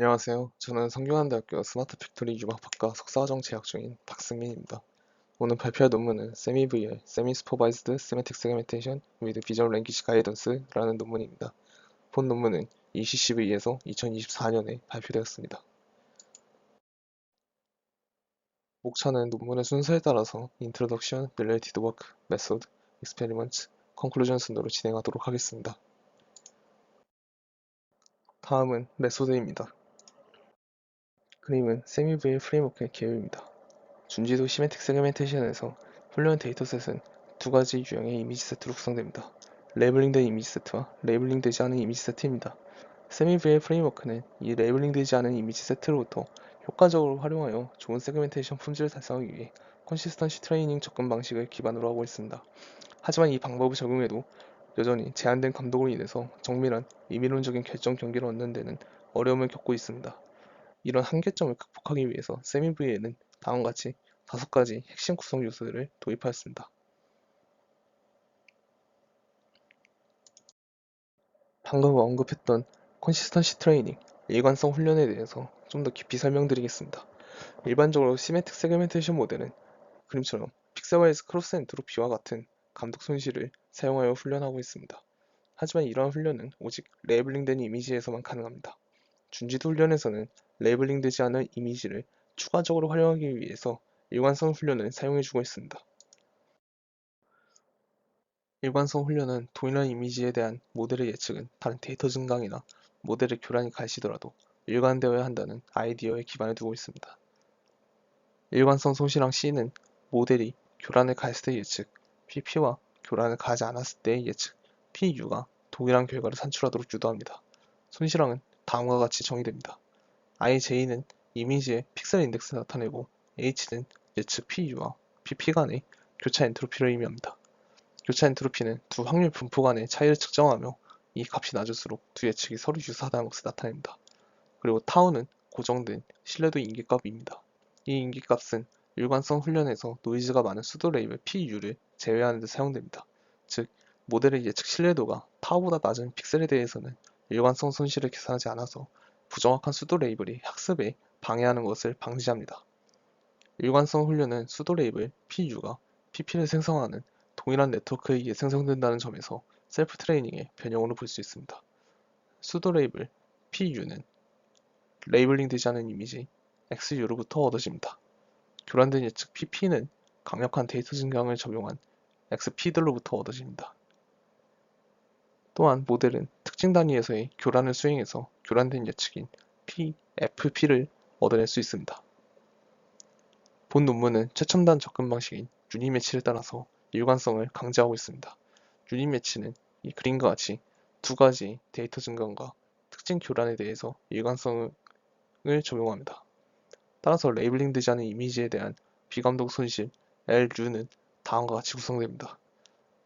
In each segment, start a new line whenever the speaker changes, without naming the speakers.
안녕하세요. 저는 성균관대학교 스마트 팩토리 융합학과 석사과정 재학 중인 박승민입니다. 오늘 발표할 논문은 SemiV의 Semi-Supervised Semantic Segmentation with Visual Language Guidance라는 논문입니다. 본 논문은 ECCV에서 2024년에 발표되었습니다. 목차는 논문의 순서에 따라서 Introduction, Related Work, Method, Experiment, Conclusion 순으로 진행하도록 하겠습니다. 다음은 메소드입니다. 그림은 SemiV의 프레임워크의 개요입니다. 준지도 시메틱 세그멘테이션에서 훈련 데이터셋은 두 가지 유형의 이미지 세트로 구성됩니다. 레이블링된 이미지 세트와 레이블링되지 않은 이미지 세트입니다. 세미브의 프레임워크는 이 레이블링되지 않은 이미지 세트로부터 효과적으로 활용하여 좋은 세그멘테이션 품질을 달성하기 위해 컨시스턴시 트레이닝 접근 방식을 기반으로 하고 있습니다. 하지만 이 방법을 적용해도 여전히 제한된 감독으로 인해서 정밀한 의미론적인 결정 경계를 얻는 데는 어려움을 겪고 있습니다. 이런 한계점을 극복하기 위해서 세미V에는 다음과 같이 5가지 핵심 구성 요소들을 도입하였습니다. 방금 언급했던 컨시스턴시 트레이닝, 일관성 훈련에 대해서 좀 더 깊이 설명드리겠습니다. 일반적으로 시메틱 세그멘테이션 모델은 그림처럼 픽셀와이즈 크로스 엔트로피와 같은 감독 손실을 사용하여 훈련하고 있습니다. 하지만 이러한 훈련은 오직 레이블링된 이미지에서만 가능합니다. 준지도 훈련에서는 레이블링되지 않은 이미지를 추가적으로 활용하기 위해서 일관성 훈련을 사용해주고 있습니다. 일관성 훈련은 동일한 이미지에 대한 모델의 예측은 다른 데이터 증강이나 모델의 교란이 가시더라도 일관되어야 한다는 아이디어에 기반을 두고 있습니다. 일관성 손실항 C는 모델이 교란을 가했을 때의 예측, PP와 교란을 가하지 않았을 때의 예측, PU가 동일한 결과를 산출하도록 유도합니다. 손실항은 다음과 같이 정의됩니다. IJ는 이미지의 픽셀 인덱스를 나타내고 H는 예측 PU와 PP 간의 교차 엔트로피를 의미합니다. 교차 엔트로피는 두 확률 분포 간의 차이를 측정하며 이 값이 낮을수록 두 예측이 서로 유사하다는 것을 나타냅니다. 그리고 타우는 고정된 신뢰도 인기값입니다. 이 인기값은 일관성 훈련에서 노이즈가 많은 수도 레이블 PU를 제외하는 데 사용됩니다. 즉, 모델의 예측 신뢰도가 타우보다 낮은 픽셀에 대해서는 일관성 손실을 계산하지 않아서 부정확한 수도 레이블이 학습에 방해하는 것을 방지합니다. 일관성 훈련은 수도 레이블 PU가 PP를 생성하는 동일한 네트워크에 의해 생성된다는 점에서 셀프 트레이닝의 변형으로 볼 수 있습니다. 수도 레이블 PU는 레이블링 되지 않은 이미지 XU로부터 얻어집니다. 교란된 예측 PP는 강력한 데이터 증강을 적용한 XP들로부터 얻어집니다. 또한 모델은 특징 단위에서의 교란을 수행해서 교란된 예측인 PFP를 얻어낼 수 있습니다. 본 논문은 최첨단 접근 방식인 유니 매치를 따라서 일관성을 강조하고 있습니다. 유니 매치는 이 그림과 같이 두 가지 데이터 증강과 특징 교란에 대해서 일관성을 적용합니다. 따라서 레이블링되지 않은 이미지에 대한 비감독 손실 LU는 다음과 같이 구성됩니다.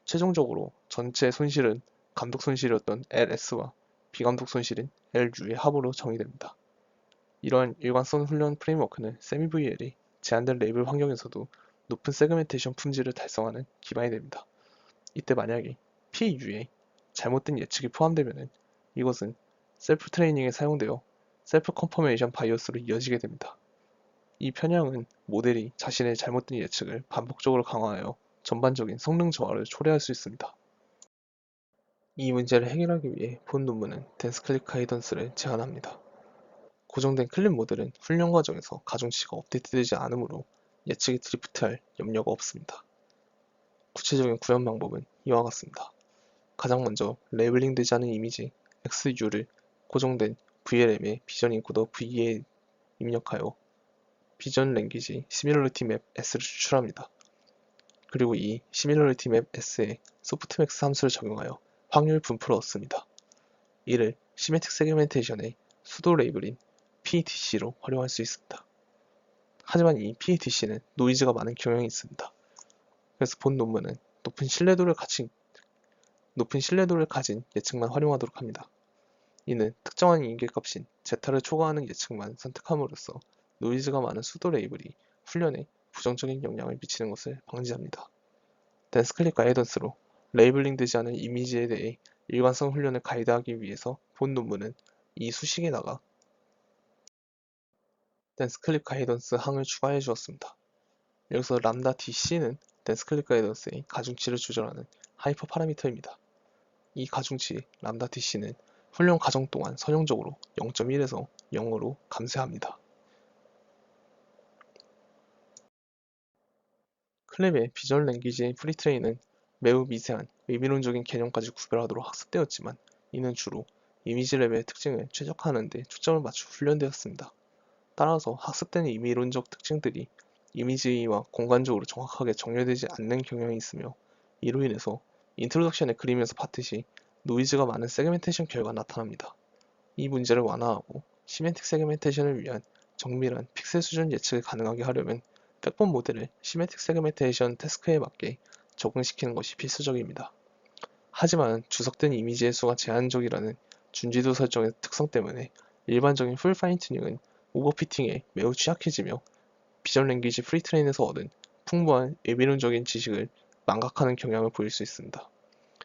최종적으로 전체 손실은 감독 손실이었던 LS와 비감독 손실인 LU의 합으로 정의됩니다. 이러한 일관성 훈련 프레임워크는 세미VL이 제한된 레이블 환경에서도 높은 세그멘테이션 품질을 달성하는 기반이 됩니다. 이때 만약에 PU에 잘못된 예측이 포함되면 이것은 셀프 트레이닝에 사용되어 셀프 컨퍼메이션 바이어스로 이어지게 됩니다. 이 편향은 모델이 자신의 잘못된 예측을 반복적으로 강화하여 전반적인 성능 저하를 초래할 수 있습니다. 이 문제를 해결하기 위해 본 논문은 댄스 클립 가이던스를 제안합니다. 고정된 클립 모델은 훈련 과정에서 가중치가 업데이트되지 않으므로 예측이 드리프트할 염려가 없습니다. 구체적인 구현 방법은 이와 같습니다. 가장 먼저 레이블링되지 않은 이미지 XU를 고정된 VLM의 비전 인코더 V에 입력하여 비전 랭귀지 시밀러리티 맵 S를 추출합니다. 그리고 이 시밀러리티 맵 S에 소프트맥스 함수를 적용하여 확률 분포를 얻습니다. 이를 시메틱 세그멘테이션의 수도 레이블인 PETC로 활용할 수 있습니다. 하지만 이 PETC는 노이즈가 많은 경향이 있습니다. 그래서 본 논문은 높은 신뢰도를 가진 예측만 활용하도록 합니다. 이는 특정한 인계값인 제타를 초과하는 예측만 선택함으로써 노이즈가 많은 수도 레이블이 훈련에 부정적인 영향을 미치는 것을 방지합니다. 댄스클립 가이던스로 레이블링되지 않은 이미지에 대해 일관성 훈련을 가이드하기 위해서 본 논문은 이 수식에다가 댄스 클립 가이던스 항을 추가해 주었습니다. 여기서 람다 DC는 댄스 클립 가이던스의 가중치를 조절하는 하이퍼 파라미터입니다. 이 가중치 람다 DC는 훈련 과정 동안 선형적으로 0.1에서 0으로 감쇄합니다. 클랩의 비주얼 랭귀지 프리트레인은 매우 미세한 의미론적인 개념까지 구별하도록 학습되었지만 이는 주로 이미지 랩의 특징을 최적화하는 데 초점을 맞추어 훈련되었습니다. 따라서 학습된 의미론적 특징들이 이미지와 공간적으로 정확하게 정렬되지 않는 경향이 있으며 이로 인해서 인트로덕션의 그림에서 봤듯이 노이즈가 많은 세그멘테이션 결과가 나타납니다. 이 문제를 완화하고 시멘틱 세그멘테이션을 위한 정밀한 픽셀 수준 예측을 가능하게 하려면 백본 모델을 시멘틱 세그멘테이션 태스크에 맞게 적응시키는 것이 필수적입니다. 하지만 주석된 이미지의 수가 제한적이라는 준지도 설정의 특성 때문에 일반적인 풀 파인 튜닝은 오버피팅에 매우 취약해지며 비전 랭귀지 프리트레인에서 얻은 풍부한 의미론적인 지식을 망각하는 경향을 보일 수 있습니다.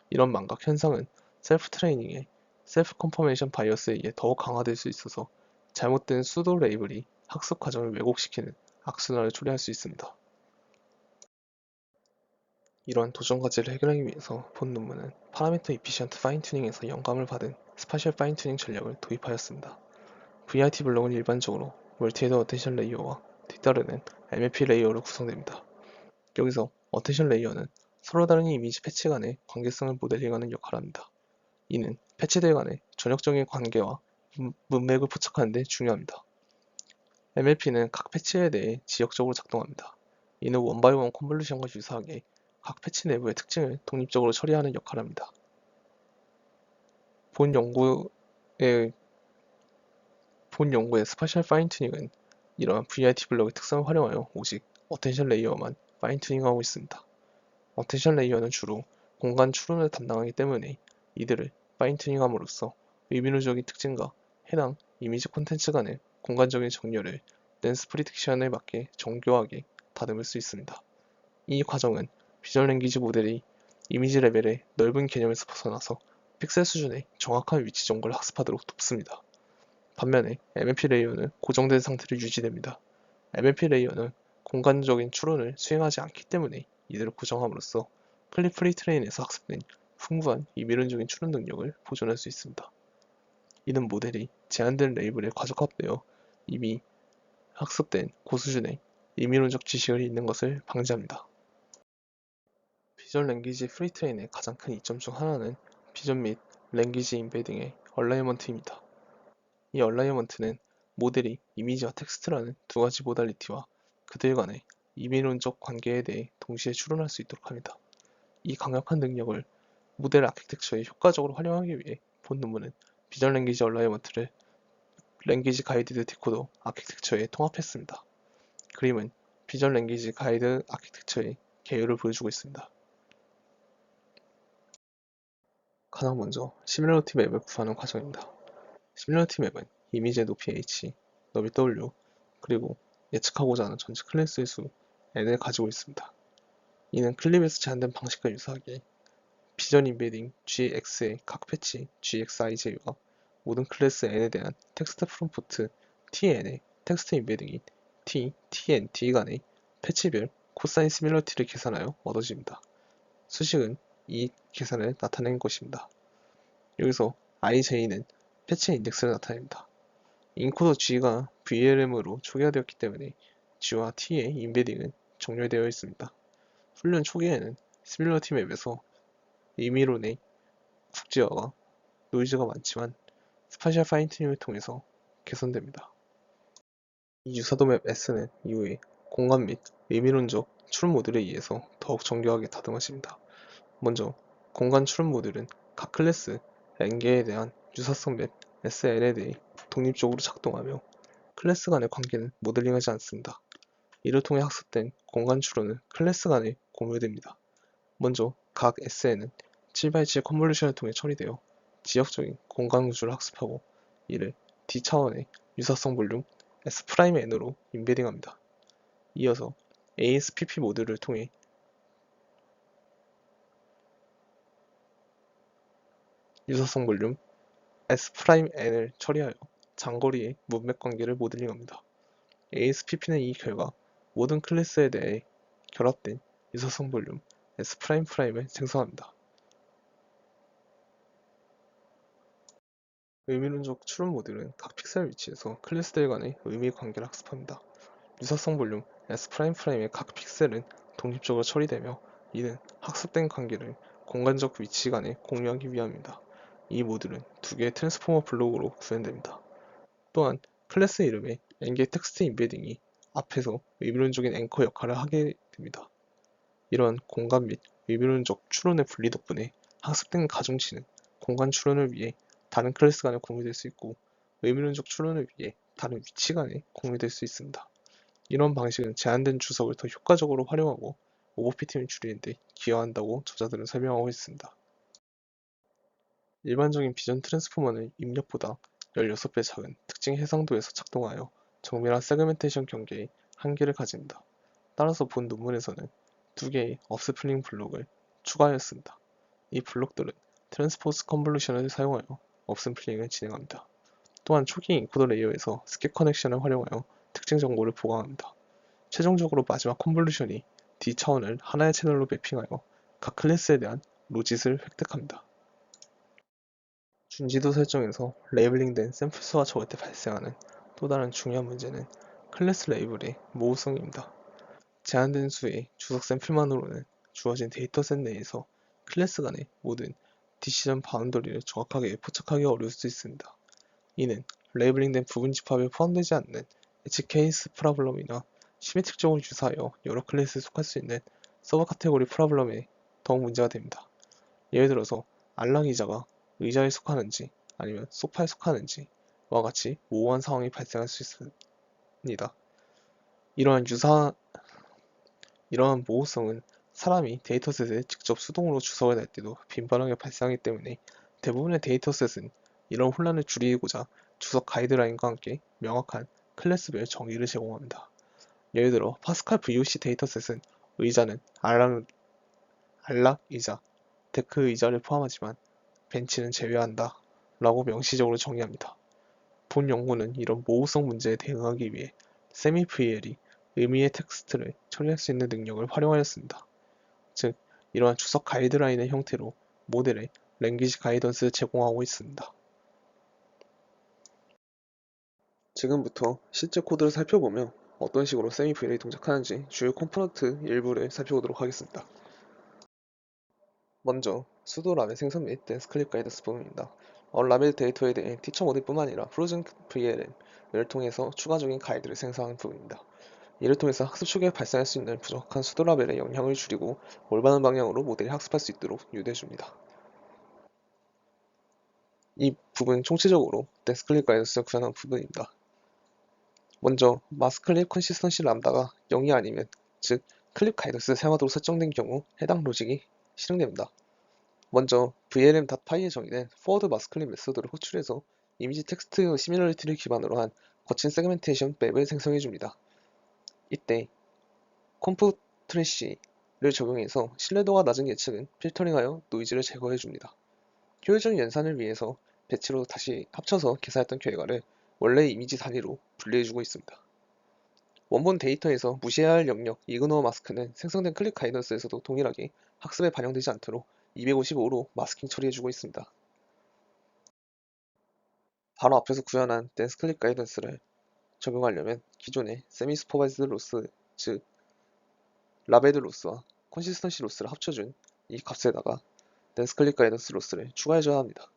이런 망각 현상은 셀프 트레이닝의 셀프 컨퍼메이션 바이어스에 의해 더욱 강화될 수 있어서 잘못된 수도 레이블이 학습 과정을 왜곡시키는 악순환을 초래할 수 있습니다. 이러한 도전 과제를 해결하기 위해서 본 논문은 파라미터 이피션트 파인 튜닝에서 영감을 받은 스파셜 파인 튜닝 전략을 도입하였습니다. VRT 블록은 일반적으로 멀티헤더 어텐션 레이어와 뒤따르는 MLP 레이어로 구성됩니다. 여기서 어텐션 레이어는 서로 다른 이미지 패치 간의 관계성을 모델링하는 역할을 합니다. 이는 패치들 간의 전역적인 관계와 문맥을 포착하는 데 중요합니다. MLP는 각 패치에 대해 지역적으로 작동합니다. 이는 원바이원 컨볼루션과 유사하게 각 패치 내부의 특징을 독립적으로 처리하는 역할을 합니다. 본 연구의 스파셜 파인 튜닝은 이러한 VRT 블록의 특성을 활용하여 오직 어텐션 레이어만 파인 튜닝하고 있습니다. 어텐션 레이어는 주로 공간 추론을 담당하기 때문에 이들을 파인 튜닝함으로써 의미론적인 특징과 해당 이미지 콘텐츠 간의 공간적인 정렬을 댄스 프리딕션에 맞게 정교하게 다듬을 수 있습니다. 이 과정은 비주얼 랭귀지 모델이 이미지 레벨의 넓은 개념에서 벗어나서 픽셀 수준의 정확한 위치 정보를 학습하도록 돕습니다. 반면에 MLP 레이어는 고정된 상태로 유지됩니다. MLP 레이어는 공간적인 추론을 수행하지 않기 때문에 이들을 고정함으로써 클립 프리트레인에서 학습된 풍부한 이미론적인 추론 능력을 보존할 수 있습니다. 이는 모델이 제한된 레이블에 과적합되어 이미 학습된 고수준의 이미론적 지식을 잃는 것을 방지합니다. 비전 랭귀지 프리트레인의 가장 큰 이점 중 하나는 비전 및 랭귀지 임베딩의 얼라이먼트입니다. 이 얼라이먼트는 모델이 이미지와 텍스트라는 두 가지 모달리티와 그들 간의 이미론적 관계에 대해 동시에 추론할 수 있도록 합니다. 이 강력한 능력을 모델 아키텍처에 효과적으로 활용하기 위해 본 논문은 비전 랭귀지 얼라이먼트를 랭귀지 가이드드 디코더 아키텍처에 통합했습니다. 그림은 비전 랭귀지 가이드 아키텍처의 개요를 보여주고 있습니다. 가장 먼저 시밀러리티 맵을 구하는 과정입니다. 시밀러리티 맵은 이미지의 높이 h, 너비 w, 그리고 예측하고자 하는 전체 클래스의 수 n을 가지고 있습니다. 이는 클립에서 제한된 방식과 유사하게 비전 인베딩 gx의 각 패치 gxij와 모든 클래스 n에 대한 텍스트 프롬프트 tn의 텍스트 인베딩인 t, tn, d 간의 패치별 코사인 시밀러티를 계산하여 얻어집니다. 수식은 이 계산을 나타낸 것입니다. 여기서 ij는 패치 인덱스를 나타냅니다. 인코더 g가 VLM으로 초기화되었기 때문에 g와 t의 인베딩은 정렬되어 있습니다. 훈련 초기에는 시밀러티 맵에서 의미론의 국제화가 노이즈가 많지만 스파셜 파인 튜닝을 통해서 개선됩니다. 이 유사도 맵 S는 이후에 공간 및 의미론적 추론 모듈에 의해서 더욱 정교하게 다듬어집니다. 먼저 공간 추론 모듈은 각 클래스 n개에 대한 유사성 맵 SN에 대해 독립적으로 작동하며 클래스 간의 관계는 모델링하지 않습니다. 이를 통해 학습된 공간 추론은 클래스 간에 공유됩니다. 먼저 각 SN은 7x7 컨볼루션을 통해 처리되어 지역적인 공간 구조를 학습하고 이를 D 차원의 유사성 볼륨 S'N으로 인베딩합니다. 이어서 ASPP 모듈을 통해 유사성 볼륨 S'N을 처리하여 장거리의 문맥 관계를 모델링합니다. ASPP는 이 결과 모든 클래스에 대해 결합된 유사성 볼륨 S'을 생성합니다. 의미론적 추론 모듈은 각 픽셀 위치에서 클래스들 간의 의미 관계를 학습합니다. 유사성 볼륨 S'의 각 픽셀은 독립적으로 처리되며 이는 학습된 관계를 공간적 위치 간에 공유하기 위함입니다. 이 모듈은 두 개의 트랜스포머 블록으로 구현됩니다. 또한 클래스 이름의 n개 텍스트 임베딩이 앞에서 의미론적인 앵커 역할을 하게 됩니다. 이러한 공간 및 의미론적 추론의 분리 덕분에 학습된 가중치는 공간 추론을 위해 다른 클래스 간에 공유될 수 있고 의미론적 추론을 위해 다른 위치 간에 공유될 수 있습니다. 이런 방식은 제한된 주석을 더 효과적으로 활용하고 오버피팅을 줄이는 데 기여한다고 저자들은 설명하고 있습니다. 일반적인 비전 트랜스포머는 입력보다 16배 작은 특징 해상도에서 작동하여 정밀한 세그멘테이션 경계의 한계를 가집니다. 따라서 본 논문에서는 두 개의 업스플링 블록을 추가하였습니다. 이 블록들은 트랜스포스 컨볼루션을 사용하여 업스플링을 진행합니다. 또한 초기 인코더 레이어에서 스캡 커넥션을 활용하여 특징 정보를 보강합니다. 최종적으로 마지막 컨볼루션이 D 차원을 하나의 채널로 매핑하여 각 클래스에 대한 로짓을 획득합니다. 준지도 설정에서 레이블링된 샘플 수와 적을 때 발생하는 또 다른 중요한 문제는 클래스 레이블의 모호성입니다. 제한된 수의 주석 샘플만으로는 주어진 데이터셋 내에서 클래스 간의 모든 디시전 바운더리를 정확하게 포착하기 어려울 수 있습니다. 이는 레이블링된 부분 집합에 포함되지 않는 엣지 케이스 프로블럼이나 시메트릭적으로 유사하여 여러 클래스에 속할 수 있는 서버 카테고리 프로블럼에 더욱 문제가 됩니다. 예를 들어서 알랑이자가 의자에 속하는지 아니면 소파에 속하는지와 같이 모호한 상황이 발생할 수 있습니다. 이러한 모호성은 사람이 데이터셋에 직접 수동으로 주석을 낼 때도 빈번하게 발생하기 때문에 대부분의 데이터셋은 이런 혼란을 줄이고자 주석 가이드라인과 함께 명확한 클래스별 정의를 제공합니다. 예를 들어 파스칼 VOC 데이터셋은 의자는 안락 의자, 데크 의자를 포함하지만 벤치는 제외한다 라고 명시적으로 정의합니다. 본 연구는 이런 모호성 문제에 대응하기 위해 세미VL이 의미의 텍스트를 처리할 수 있는 능력을 활용하였습니다. 즉, 이러한 주석 가이드라인의 형태로 모델에 랭귀지 가이던스를 제공하고 있습니다. 지금부터 실제 코드를 살펴보며 어떤 식으로 세미VL이 동작하는지 주요 컴포넌트 일부를 살펴보도록 하겠습니다. 먼저 수도 라벨 생성 및 댄스 클립 가이던스 부분입니다. 라벨 데이터에 대해 티처 모듈뿐만 아니라 프로즌 VLM을 통해서 추가적인 가이드를 생성하는 부분입니다. 이를 통해서 학습 초기에 발생할 수 있는 부족한 수도 라벨의 영향을 줄이고 올바른 방향으로 모델이 학습할 수 있도록 유도해줍니다. 이 부분 총체적으로 댄스 클립 가이던스를 구현한 부분입니다. 먼저 마스 클립 컨시스턴시 람다가 0이 아니면 즉 클립 가이던스를 사용하도록 설정된 경우 해당 로직이 실행됩니다. 먼저 vlm.py에 정의된 forward mask clip 메소드를 호출해서 이미지 텍스트 시밀러리티를 기반으로 한 거친 세그멘테이션 맵을 생성해줍니다. 이때 콤프 트래시를 적용해서 신뢰도가 낮은 예측은 필터링하여 노이즈를 제거해줍니다. 효율적인 연산을 위해서 배치로 다시 합쳐서 계산했던 결과를 원래 이미지 단위로 분리해주고 있습니다. 원본 데이터에서 무시해야 할 영역 이그노어 마스크는 생성된 클릭 가이던스에서도 동일하게 학습에 반영되지 않도록 255로 마스킹 처리해주고 있습니다. 바로 앞에서 구현한 댄스 클릭 가이던스를 적용하려면 기존의 세미 슈퍼바이즈드 로스, 즉 라베드 로스와 컨시스턴시 로스를 합쳐준 이 값에다가 댄스 클릭 가이던스 로스를 추가해줘야 합니다.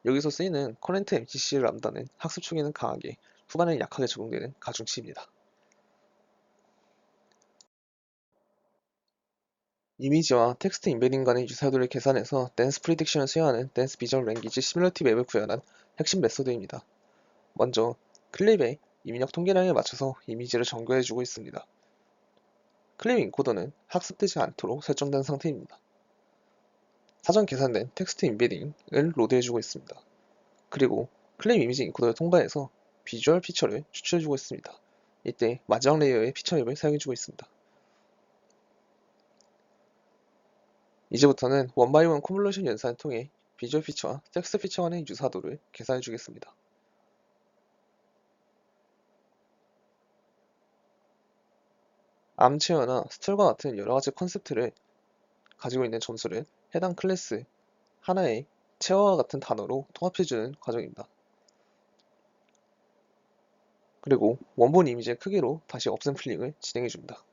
여기서 쓰이는 커렌트 MTC 람다는 학습 초기에는 강하게, 후반에는 약하게 적용되는 가중치입니다. 이미지와 텍스트 인베딩 간의 유사도를 계산해서 댄스 프리딕션을 수행하는 댄스 비전 랭귀지 시뮬러티 맵을 구현한 핵심 메소드입니다. 먼저 클립의 입력 통계량에 맞춰서 이미지를 정교해주고 있습니다. 클립 인코더는 학습되지 않도록 설정된 상태입니다. 사전 계산된 텍스트 인베딩을 로드해주고 있습니다. 그리고 클립 이미지 인코더를 통과해서 비주얼 피처를 추출해주고 있습니다. 이때 마지막 레이어의 피처 맵을 사용해주고 있습니다. 이제부터는 원바이원 컨볼루션 연산을 통해 비주얼 피처와 텍스트 피처 간의 유사도를 계산해 주겠습니다. 암체어나 스틸과 같은 여러 가지 컨셉트를 가지고 있는 점수를 해당 클래스 하나의 체어와 같은 단어로 통합해주는 과정입니다. 그리고 원본 이미지의 크기로 다시 업샘플링을 진행해줍니다.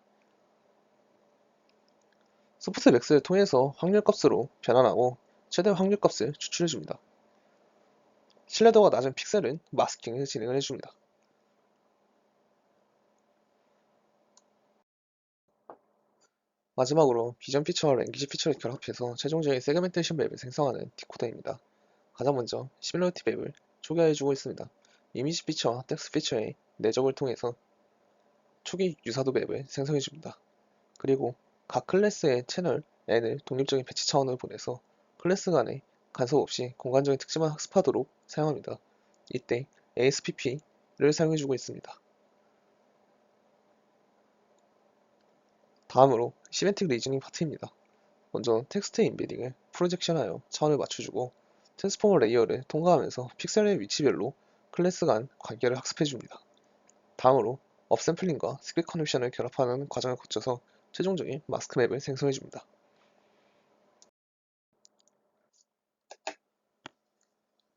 소프트맥스를 통해서 확률값으로 변환하고 최대 확률값을 추출해줍니다. 신뢰도가 낮은 픽셀은 마스킹을 진행을 해줍니다. 마지막으로 비전 피처와 랭귀지 피처를 결합해서 최종적인 세그멘테이션 맵을 생성하는 디코더입니다. 가장 먼저 시뮬러티 맵을 초기화해주고 있습니다. 이미지 피처와 텍스트 피처의 내적을 통해서 초기 유사도 맵을 생성해줍니다. 그리고 각 클래스의 채널 n을 독립적인 배치 차원으로 보내서 클래스 간의 간섭 없이 공간적인 특징만 학습하도록 사용합니다. 이때 ASPP를 사용해주고 있습니다. 다음으로 시멘틱 리즈닝 파트입니다. 먼저 텍스트 인베딩을 프로젝션하여 차원을 맞춰주고 트랜스포머 레이어를 통과하면서 픽셀의 위치별로 클래스 간 관계를 학습해줍니다. 다음으로 업샘플링과 스킬 커넥션을 결합하는 과정을 거쳐서 최종적인 마스크 맵을 생성해줍니다.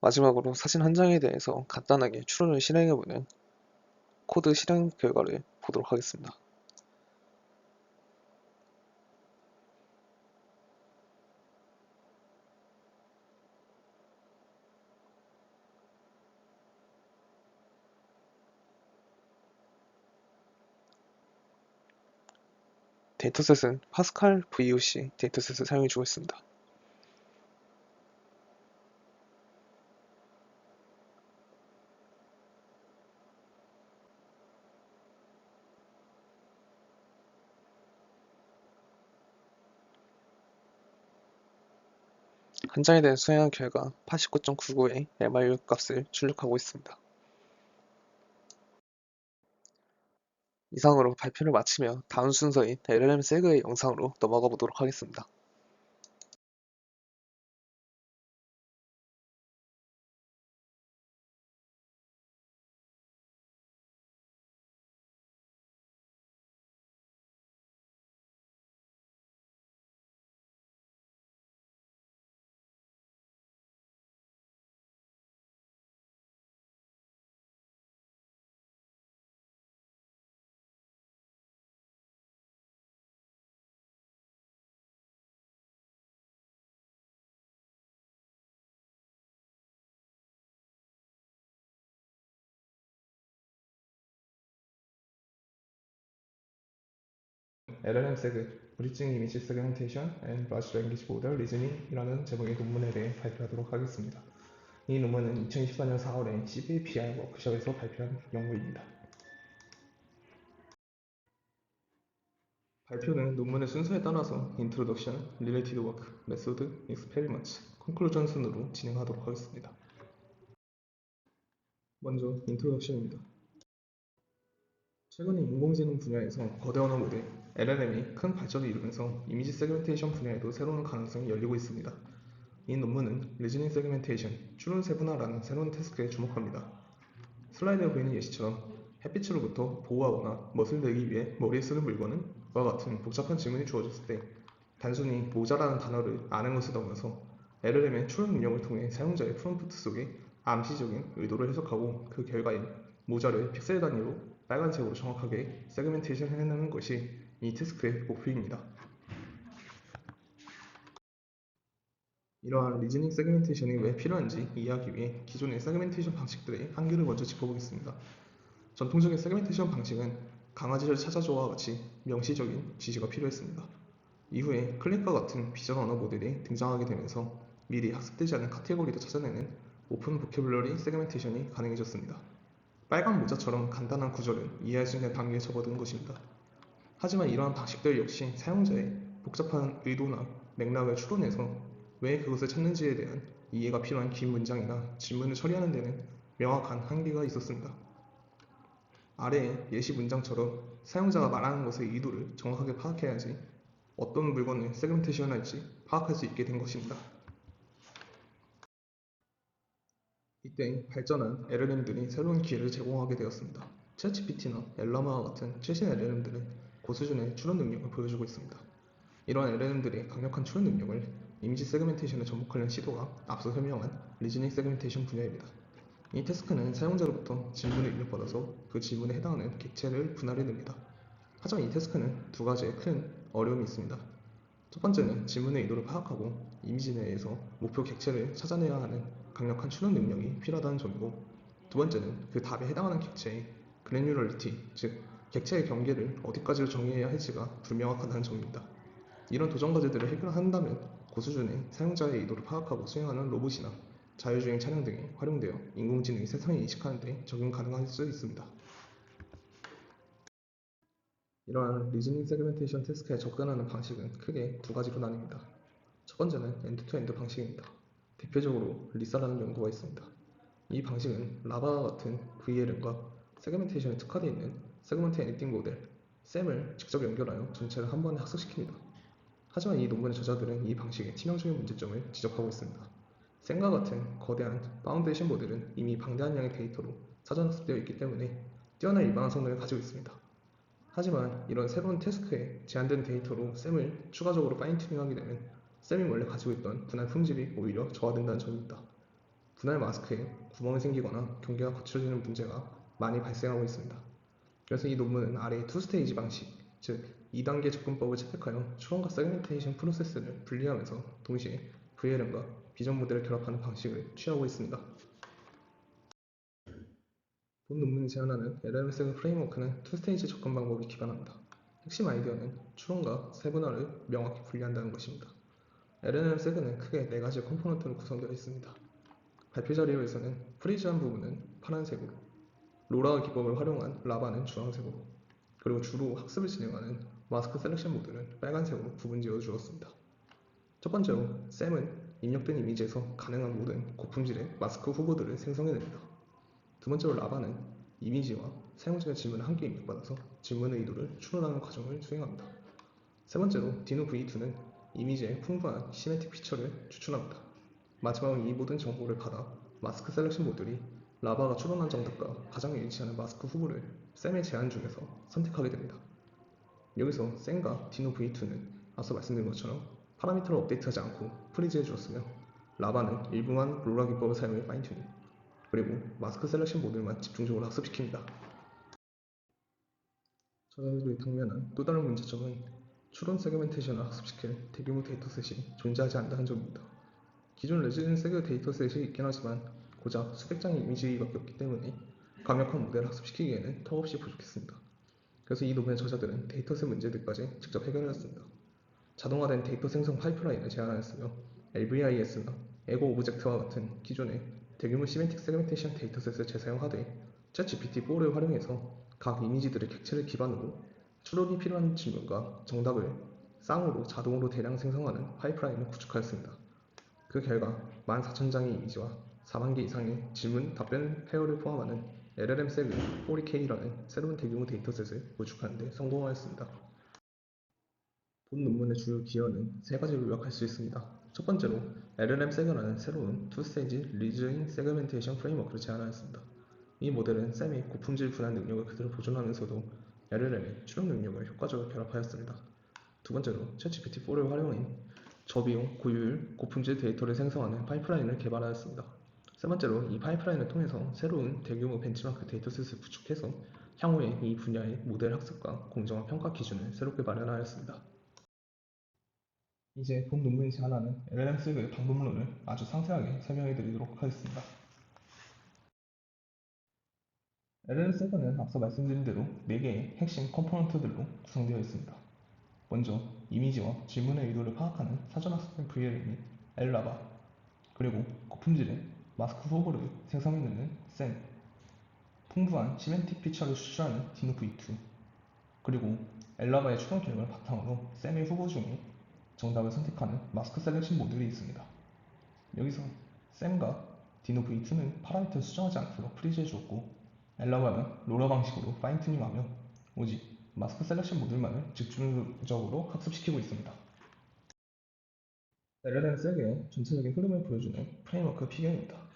마지막으로 사진 한 장에 대해서 간단하게 추론을 실행해보는 코드 실행 결과를 보도록 하겠습니다. 데이터셋은 파스칼 VOC 데이터셋을 사용해주고 있습니다. 한 장에 대한 수행한 결과 89.99의 MRU 값을 출력하고 있습니다. 이상으로 발표를 마치며 다음 순서인 LLM 세그의 영상으로 넘어가 보도록 하겠습니다. LLM 세그, 브릿징 이미지 세그멘테이션 앤 라지 랭귀지 모델 리즈닝이라는 제목의 논문에 대해 발표하도록 하겠습니다. 이 논문은 2024년 4월에 CVPR 워크숍에서 발표한 연구입니다. 발표는 논문의 순서에 따라서 인트로덕션, 릴레이티드 워크, 메소드, 익스페리먼트, 컨클루전 순으로 진행하도록 하겠습니다. 먼저 인트로덕션입니다. 최근에 인공지능 분야에서 거대 언어 모델 LLM이 큰 발전을 이루면서 이미지 세그멘테이션 분야에도 새로운 가능성이 열리고 있습니다. 이 논문은 리즈닝 세그멘테이션, 추론 세분화라는 새로운 태스크에 주목합니다. 슬라이드에 보이는 예시처럼 햇빛으로부터 보호하거나 멋을 내기 위해 머리에 쓰는 물건은? 과 같은 복잡한 질문이 주어졌을 때 단순히 모자라는 단어를 아는 것을 넘어서 LLM의 추론 능력을 통해 사용자의 프롬프트 속에 암시적인 의도를 해석하고 그 결과인 모자를 픽셀 단위로 빨간색으로 정확하게 세그멘테이션 해내는 것이 이 태스크의 목표입니다. 이러한 리즈닝 세그멘테이션이 왜 필요한지 이해하기 위해 기존의 세그멘테이션 방식들의 한계를 먼저 짚어보겠습니다. 전통적인 세그멘테이션 방식은 강아지를 찾아줘와 같이 명시적인 지시가 필요했습니다. 이후에 클릭과 같은 비전 언어 모델이 등장하게 되면서 미리 학습되지 않은 카테고리를 찾아내는 오픈 보캐블러리 세그멘테이션이 가능해졌습니다. 빨간 모자처럼 간단한 구절은 이해할 수 있는 단계에 접어든 것입니다. 하지만 이러한 방식들 역시 사용자의 복잡한 의도나 맥락을 추론해서 왜 그것을 찾는지에 대한 이해가 필요한 긴 문장이나 질문을 처리하는 데는 명확한 한계가 있었습니다. 아래의 예시 문장처럼 사용자가 말하는 것의 의도를 정확하게 파악해야지 어떤 물건을 세그멘테이션할지 파악할 수 있게 된 것입니다. 이때 발전한 LLM들이 새로운 기회를 제공하게 되었습니다. 챗GPT나 엘라마와 같은 최신 LLM들은 고수준의 추론 능력을 보여주고 있습니다. 이러한 LLM들의 강력한 추론 능력을 이미지 세그멘테이션에 접목하려는 시도가 앞서 설명한 리즈닝 세그멘테이션 분야입니다. 이 태스크는 사용자로부터 질문을 입력받아서 그 질문에 해당하는 객체를 분할해냅니다. 하지만 이 태스크는 두 가지의 큰 어려움이 있습니다. 첫 번째는 질문의 의도를 파악하고 이미지 내에서 목표 객체를 찾아내야 하는 강력한 추론 능력이 필요하다는 점이고, 두 번째는 그 답에 해당하는 객체의 그래뉴럴리티, 즉 객체의 경계를 어디까지로 정의해야 할지가 불명확하다는 점입니다. 이런 도전 과제들을 해결한다면 고수준의 사용자의 의도를 파악하고 수행하는 로봇이나 자율주행 차량 등에 활용되어 인공지능이 세상을 인식하는 데 적용 가능할 수 있습니다. 이러한 리즈닝 세그멘테이션 태스크에 접근하는 방식은 크게 두 가지로 나뉩니다. 첫 번째는 엔드-투-엔드 방식입니다. 대표적으로 리사라는 연구가 있습니다. 이 방식은 라바와 같은 VLM과 세그멘테이션에 특화되어 있는 세그먼트 에디팅 모델 SAM을 직접 연결하여 전체를 한 번에 학습시킵니다. 하지만 이 논문의 저자들은 이 방식의 치명적인 문제점을 지적하고 있습니다. 샘과 같은 거대한 파운데이션 모델은 이미 방대한 양의 데이터로 사전 학습되어 있기 때문에 뛰어난 일반화 성능을 가지고 있습니다. 하지만 이런 새로운 태스크에 제한된 데이터로 샘을 추가적으로 파인튜닝하게 되면 샘이 원래 가지고 있던 분할 품질이 오히려 저하된다는 점입니다. 분할 마스크에 구멍이 생기거나 경계가 거쳐지는 문제가 많이 발생하고 있습니다. 그래서 이 논문은 아래 투 스테이지 방식, 즉 2단계 접근법을 채택하여 추론과 세그멘테이션 프로세스를 분리하면서 동시에 VLM과 비전 모델을 결합하는 방식을 취하고 있습니다. 본 논문이 제안하는 LLM 세그 프레임워크는 투 스테이지 접근 방법에 기반합니다. 핵심 아이디어는 추론과 세분화를 명확히 분리한다는 것입니다. LLM 세그는 크게 네 가지 컴포넌트로 구성되어 있습니다. 발표 자료에서는 프리즈한 부분은 파란색으로, 로라 기법을 활용한 라바는 주황색으로, 그리고 주로 학습을 진행하는 마스크 셀렉션 모드는 빨간색으로 구분지어 주었습니다. 첫 번째로 샘은 입력된 이미지에서 가능한 모든 고품질의 마스크 후보들을 생성해냅니다. 두 번째로 라바는 이미지와 사용자의 질문을 함께 입력받아서 질문의 의도를 추론하는 과정을 수행합니다. 세 번째로 디노 V2는 이미지의 풍부한 시메틱 피처를 추출합니다. 마지막으로 이 모든 정보를 받아 마스크 셀렉션 모듈이 라바가 추론한 정답과 가장 일치하는 마스크 후보를 샘의 제안 중에서 선택하게 됩니다. 여기서 샘과 디노 V2는 앞서 말씀드린 것처럼 파라미터를 업데이트하지 않고 프리즈해 주었으며, 라바는 일부만 로라 기법을 사용해 파인튜닝, 그리고 마스크 셀렉션 모듈만 집중적으로 학습시킵니다. 저자들이 당면한 또 다른 문제점은 추론 세그멘테이션을 학습시킬 대규모 데이터셋이 존재하지 않는다는 점입니다. 기존 레지던트 세그 데이터셋이 있긴 하지만 고작 수백 장의 이미지밖에 없기 때문에 강력한 모델을 학습시키기에는 턱없이 부족했습니다. 그래서 이 논문의 저자들은 데이터셋 문제들까지 직접 해결하였습니다. 자동화된 데이터 생성 파이프라인을 제안하였으며 LVIS나 에고 오브젝트와 같은 기존의 대규모 시멘틱 세그멘테이션 데이터셋을 재사용하되 챗GPT-4를 활용해서 각 이미지들의 객체를 기반으로 추론이 필요한 질문과 정답을 쌍으로 자동으로 대량 생성하는 파이프라인을 구축하였습니다. 그 결과 14,000장의 이미지와 4만 개 이상의 질문 답변 페어를 포함하는 LLM 세그 40K라는 새로운 대규모 데이터셋을 구축하는 데 성공하였습니다. 본 논문의 주요 기여는 세 가지로 요약할 수 있습니다. 첫 번째로 LLM 세그라는 새로운 투스테이지 리즈닝 세그멘테이션 프레임워크를 제안하였습니다. 이 모델은 샘의 고품질 분할 능력을 그대로 보존하면서도 LLM의 추론 능력을 효과적으로 결합하였습니다. 두 번째로 챗GPT-4를 활용한 저비용, 고효율, 고품질 데이터를 생성하는 파이프라인을 개발하였습니다. 세 번째로 이 파이프라인을 통해서 새로운 대규모 벤치마크 데이터셋을 구축해서 향후에 이 분야의 모델 학습과 공정한 평가 기준을 새롭게 마련하였습니다. 이제 본 논문이 제안하는 LLM 세그의 방법론을 아주 상세하게 설명해 드리도록 하겠습니다. LLM 세그는 앞서 말씀드린 대로 4개의 핵심 컴포넌트들로 구성되어 있습니다. 먼저 이미지와 질문의 의도를 파악하는 사전학습된 VLM인 엘라바, 그리고 고품질의 마스크 후보를 생성해내는 샘, 풍부한 시멘틱 피처를 추출하는 디노 V2, 그리고 엘라바의 추론 결과를 바탕으로 샘의 후보 중에 정답을 선택하는 마스크 셀렉션 모듈이 있습니다. 여기서 샘과 디노 V2는 파라미터를 수정하지 않도록 프리즈해 주었고, 엘라바는 로러 방식으로 파인튜닝하며 오직 마스크 셀렉션 모듈만을 집중적으로 학습시키고 있습니다. LLM 세계의 전체적인 흐름을 보여주는 프레임워크 피규어입니다.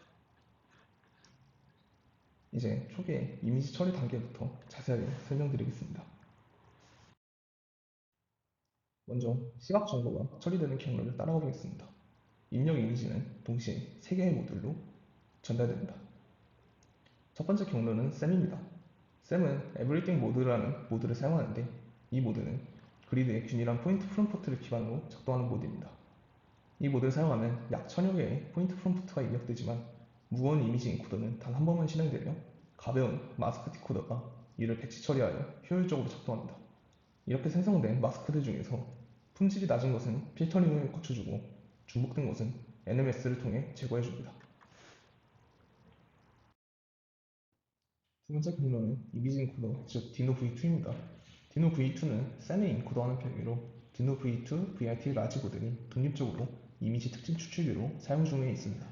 이제 초기의 이미지 처리 단계부터 자세하게 설명드리겠습니다. 먼저 시각 정보가 처리되는 경로를 따라가 보겠습니다. 입력 이미지는 동시에 3개의 모듈로 전달됩니다. 첫 번째 경로는 셈입니다. 셈은 Everything 모드라는 모드를 사용하는데 이 모드는 그리드의 균일한 포인트 프롬프트를 기반으로 작동하는 모드입니다. 이 모드를 사용하면 약 1000여 개의 포인트 프롬프트가 입력되지만 무거운 이미지 인코더는 단 한 번만 실행되며 가벼운 마스크 디코더가 이를 배치 처리하여 효율적으로 작동합니다. 이렇게 생성된 마스크들 중에서 품질이 낮은 것은 필터링을 거쳐주고 중복된 것은 NMS를 통해 제거해줍니다. 두 번째 경로는 이미지 인코더, 즉 디노 V2입니다. 디노 V2는 셈의 인코더와는 별개로 디노 V2, VRT 라지 모델이 독립적으로 이미지 특징 추출기로 사용 중에 있습니다.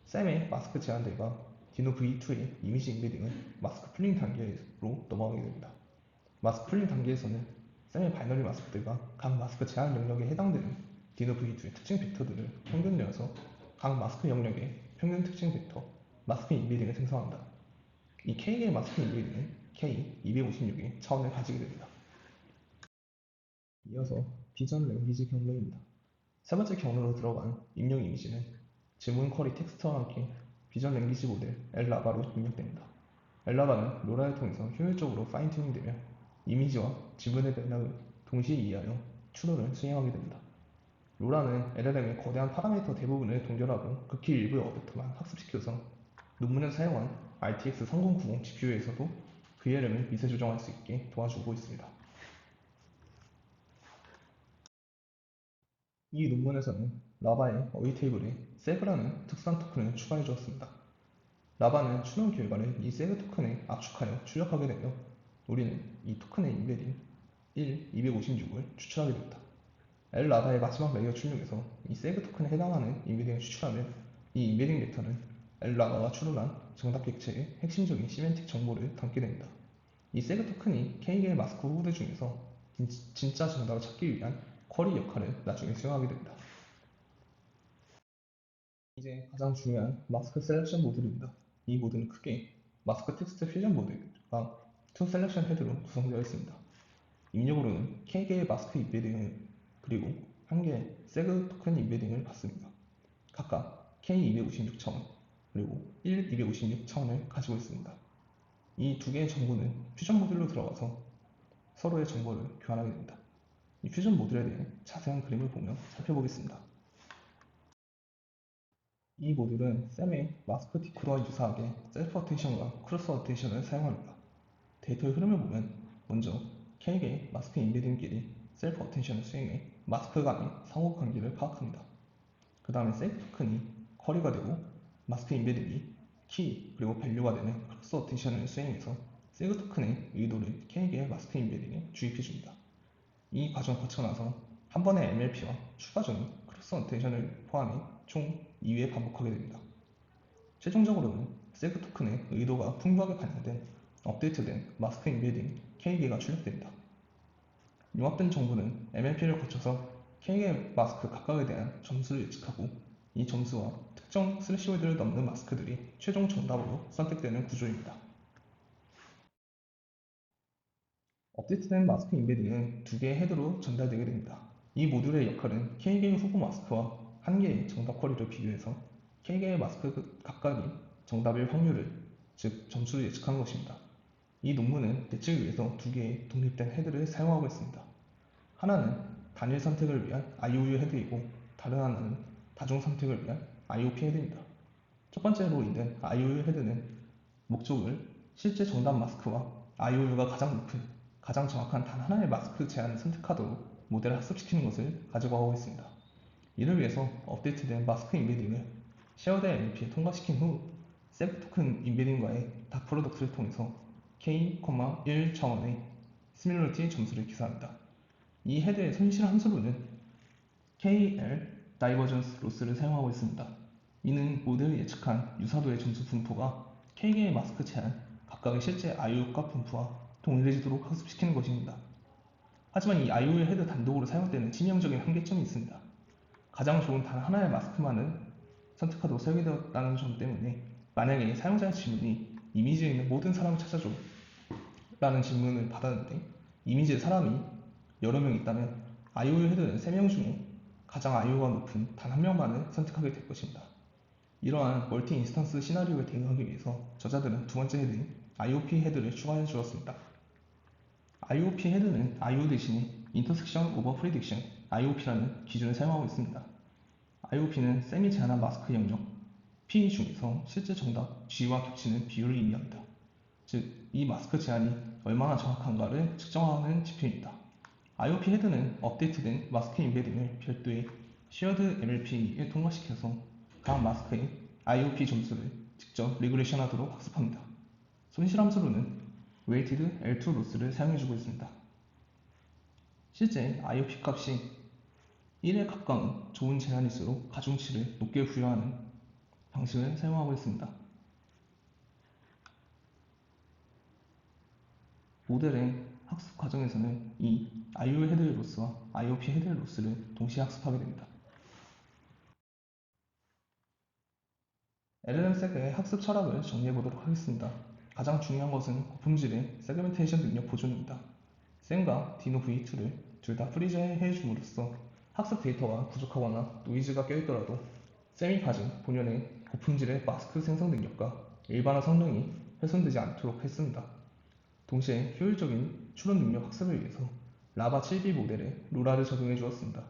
셈의 마스크 제한들과 디노 V2의 이미지 인베딩은 마스크 풀링 단계로 넘어가게 됩니다. 마스크 풀링 단계에서는 셈의 바이너리 마스크들과 각 마스크 제한 영역에 해당되는 디노 V2의 특징 벡터들을 평균 내어서 각 마스크 영역의 평균 특징 벡터, 마스크 인베딩을 생성합니다. 이 K의 마스크 인베딩은 K256의 차원을 가지게 됩니다. 이어서 비전 랭귀지 경로입니다. 세 번째 경로로 들어간 입력 이미지는 지문 쿼리 텍스트와 함께 비전 랭귀지 모델 엘라바로 입력됩니다. 엘라바는 로라를 통해서 효율적으로 파인 튜닝되며 이미지와 지문의 맥락을 동시에 이해하여 추론을 수행하게 됩니다. 로라는 LLM의 거대한 파라미터 대부분을 동결하고 극히 일부의 어댑터만 학습시켜서 논문에 사용한 RTX 3090 GPU에서도 VLM을 미세 조정할 수 있게 도와주고 있습니다. 이 논문에서는 라바의 어휘 테이블에 세그라는 특수한 토큰을 추가해 주었습니다. 라바는 추론 결과를 이 세그 토큰에 압축하여 출력하게 되며 우리는 이 토큰의 인베딩 1, 256을 추출하게 됩니다. L라바의 마지막 레이어 출력에서 이 세그 토큰에 해당하는 인베딩을 추출하면 이 인베딩 벡터는 L라바가 추론한 정답 객체의 핵심적인 시멘틱 정보를 담게 됩니다. 이 세그 토큰이 K개의 마스크 후보들 중에서 진짜 정답을 찾기 위한 쿼리 역할을 나중에 수행하게 됩니다. 이제 가장 중요한 마스크 셀렉션 모듈입니다. 이 모듈은 크게 마스크 텍스트 퓨전 모듈과 투 셀렉션 헤드로 구성되어 있습니다. 입력으로는 K개의 마스크 인베딩을 그리고 한 개의 세그 토큰 인베딩을 받습니다. 각각 K256 차원 그리고 1256 차원을 가지고 있습니다. 이 두 개의 정보는 퓨전 모듈로 들어가서 서로의 정보를 교환하게 됩니다. 이 퓨전 모듈에 대해 자세한 그림을 보며 살펴보겠습니다. 이 모듈은 셈의 마스크 디코더와 유사하게 셀프 어텐션과 크로스 어텐션을 사용합니다. 데이터의 흐름을 보면 먼저 K개의 마스크 인베딩끼리 셀프 어텐션을 수행해 마스크 간의 상호 관계를 파악합니다. 그 다음에 셀프 토큰이 쿼리가 되고 마스크 인베딩이 키 그리고 밸류가 되는 크로스 어텐션을 수행해서 세그 토큰의 의도를 K개의 마스크 인베딩에 주입해줍니다. 이 과정을 거치고 나서 한 번의 MLP와 추가적인 크로스 어텐션을 포함해 총 2회 반복하게 됩니다. 최종적으로는 세그 토큰의 의도가 풍부하게 반영된 업데이트된 마스크 인베딩 K개가 출력됩니다. 융합된 정보는 MLP를 거쳐서 K개 마스크 각각에 대한 점수를 예측하고 이 점수와 특정 스레시홀드를 넘는 마스크들이 최종 정답으로 선택되는 구조입니다. 업데이트된 마스크 인베딩은 두 개의 헤드로 전달되게 됩니다. 이 모듈의 역할은 K개의 후보 마스크와 한 개의 정답 쿼리를 비교해서 K개의 마스크 각각이 정답일 확률을, 즉 점수를 예측하는 것입니다. 이 논문은 예측을 위해서 두 개의 독립된 헤드를 사용하고 있습니다. 하나는 단일 선택을 위한 IOU 헤드이고 다른 하나는 다중 선택을 위한 IOP 헤드입니다. 첫 번째로 있는 IOU 헤드는 목적을 실제 정답 마스크와 IOU가 가장 높은, 가장 정확한 단 하나의 마스크 제한을 선택하도록 모델을 학습시키는 것을 가지고 가고 있습니다. 이를 위해서 업데이트된 마스크 인베딩을 쉐어드 MLP에 통과시킨 후 셀프 토큰 인베딩과의 닷 프로덕트를 통해서 K, 1 차원의 스밀러리티 점수를 기사합니다. 이 헤드의 손실 함수로는 KL 다이버전스 로스를 사용하고 있습니다. 이는 모델이 예측한 유사도의 점수 분포가 K개의 마스크 제한, 각각의 실제 IO값 분포와 동일해지도록 학습시키는 것입니다. 하지만 이 IO의 헤드 단독으로 사용되는 치명적인 한계점이 있습니다. 가장 좋은 단 하나의 마스크만을 선택하도록 설계되었다는 점 때문에 만약에 사용자의 질문이 이미지에 있는 모든 사람을 찾아줘 라는 질문을 받았는데 이미지에 사람이 여러 명 있다면
IOU 헤드는 3명 중에 가장 IO가 높은 단 한 명만을 선택하게 될 것입니다. 이러한 멀티 인스턴스 시나리오에 대응하기 위해서 저자들은 두 번째 헤드인 IOP 헤드를 추가해 주었습니다. IOP 헤드는 IO 대신에 인터섹션 오버 프리딕션 IOP라는 기준을 사용하고 있습니다. IOP는 셈이 제한한 마스크 영역 P 중에서 실제 정답 G와 겹치는 비율을 의미합니다. 즉, 이 마스크 제한이 얼마나 정확한가를 측정하는 지표입니다. IOP 헤드는 업데이트된 마스크 임베딩을 별도의 Shared MLP에 통과시켜서 각 마스크의 IOP 점수를 직접 리그레션하도록 학습합니다. 손실 함수로는 Weighted L2 로스를 사용해주고 있습니다. 실제 IOP 값이 1에 가까운 좋은 제한일수록 가중치를 높게 부여하는 방식을 사용하고 있습니다. 모델의 학습 과정에서는 이 IO 헤드의 로스와 IOP 헤드의 로스를 동시에 학습하게 됩니다. LLM 섹의 학습 철학을 정리해 보도록 하겠습니다. 가장 중요한 것은 고품질의 세그멘테이션 능력 보존입니다. 셈과 디노 V2를 둘 다 프리즈해 줌으로써 학습 데이터가 부족하거나 노이즈가 껴있더라도 셈이 가진 본연의 고품질의 마스크 생성 능력과 일반화 성능이 훼손되지 않도록 했습니다. 동시에 효율적인 추론 능력 학습을 위해서 라바 7B 모델에 로라를 적용해 주었습니다.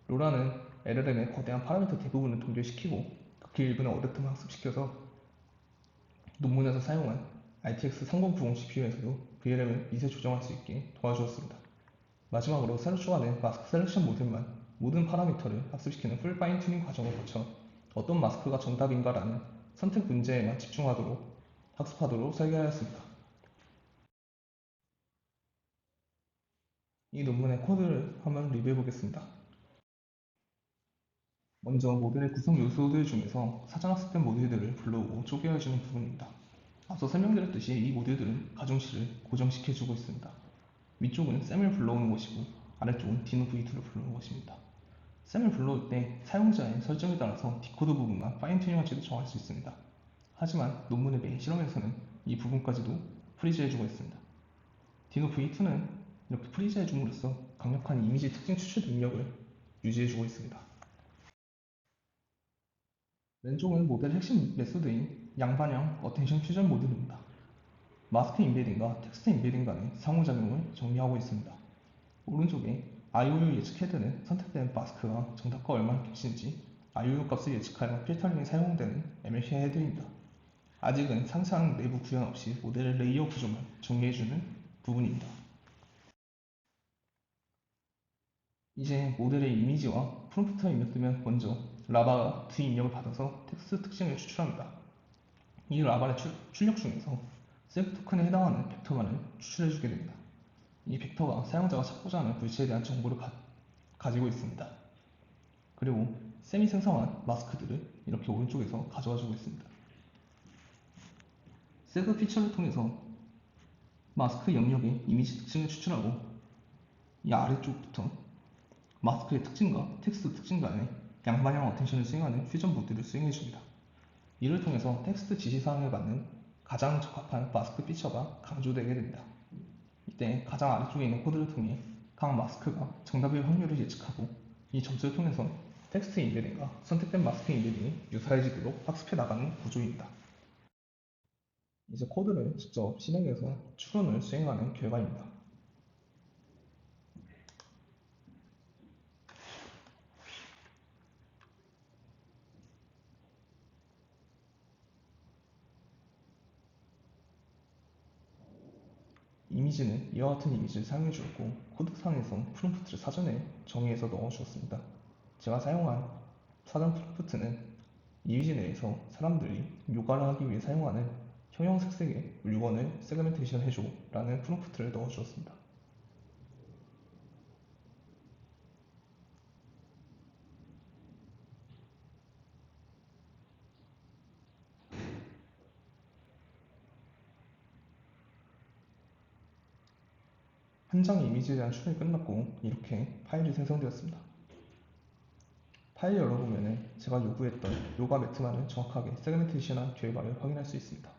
로라는 LLM의 거대한 파라미터 대부분을 동결시키고 극히 일부는 어댑터만 학습시켜서 논문에서 사용한 RTX 3090 CPU에서도 VLM을 미세 조정할 수 있게 도와주었습니다. 마지막으로 새로 추가된 마스크 셀렉션 모듈만 모든 파라미터를 학습시키는 풀 파인 튜닝 과정을 거쳐 어떤 마스크가 정답인가라는 선택 문제에만 집중하도록 학습하도록 설계하였습니다. 이 논문의 코드를 한번 리뷰해 보겠습니다. 먼저 모델의 구성 요소들 중에서 사전학습된 모듈들을 불러오고 쪼개어주는 부분입니다. 앞서 설명드렸듯이 이 모듈들은 가중치를 고정시켜주고 있습니다. 위쪽은 셈을 불러오는 것이고 아래쪽은 디노 V2를 불러오는 것입니다. 셈을 불러올 때 사용자의 설정에 따라서 디코더 부분만 파인 튜닝할지도 정할 수 있습니다. 하지만 논문의 메인 실험에서는 이 부분까지도 프리즈해주고 있습니다. 디노 V2는 이렇게 프리즈해줌으로써 강력한 이미지 특징 추출 능력을 유지해주고 있습니다. 왼쪽은 모델 핵심 메소드인 양반형 어텐션 퓨전 모듈입니다. 마스크 임베딩과 텍스트 임베딩 간의 상호작용을 정리하고 있습니다. 오른쪽에 IOU 예측 헤드는 선택된 마스크가 정답과 얼마나 겹치는지 IOU 값을 예측하여 필터링에 사용되는 MLP 헤드입니다. 아직은 상세한 내부 구현 없이 모델의 레이어 구조만 정리해주는 부분입니다. 이제 모델의 이미지와 프롬프트가 입력되면 먼저 라바가 그 입력을 받아서 텍스트 특징을 추출합니다. 이 라바의 출력 중에서 셀프 토큰에 해당하는 벡터만을 추출해주게 됩니다. 이 벡터가 사용자가 찾고자 하는 물체에 대한 정보를 가지고 있습니다. 그리고 셈이 생성한 마스크들을 이렇게 오른쪽에서 가져와주고 있습니다. 세그 피처를 통해서 마스크 영역의 이미지 특징을 추출하고 이 아래쪽부터 마스크의 특징과 텍스트 특징 간의 양방향 어텐션을 수행하는 퓨전 모듈을 수행해줍니다. 이를 통해서 텍스트 지시사항에 맞는 가장 적합한 마스크 피처가 강조되게 됩니다. 이때 가장 아래쪽에 있는 코드를 통해 각 마스크가 정답일 확률을 예측하고 이 점수를 통해서 텍스트 임베딩과 선택된 마스크 임베딩이 유사해지도록 학습해 나가는 구조입니다. 이제 코드를 직접 실행해서 추론을 수행하는 결과입니다. 이미지는 이와 같은 이미지를 사용해 주었고 코드상에서 프롬프트를 사전에 정의해서 넣어 주었습니다. 제가 사용한 사전 프롬프트는 이미지 내에서 사람들이 요가를 하기 위해 사용하는 형형색색의 물건을 세그멘테이션 해줘 라는 프롬프트를 넣어 주었습니다. 한 장의 이미지에 대한 추론이 끝났고 이렇게 파일이 생성되었습니다. 파일 열어보면 제가 요구했던 요가 매트만을 정확하게 세그멘테이션한 결과를 확인할 수 있습니다.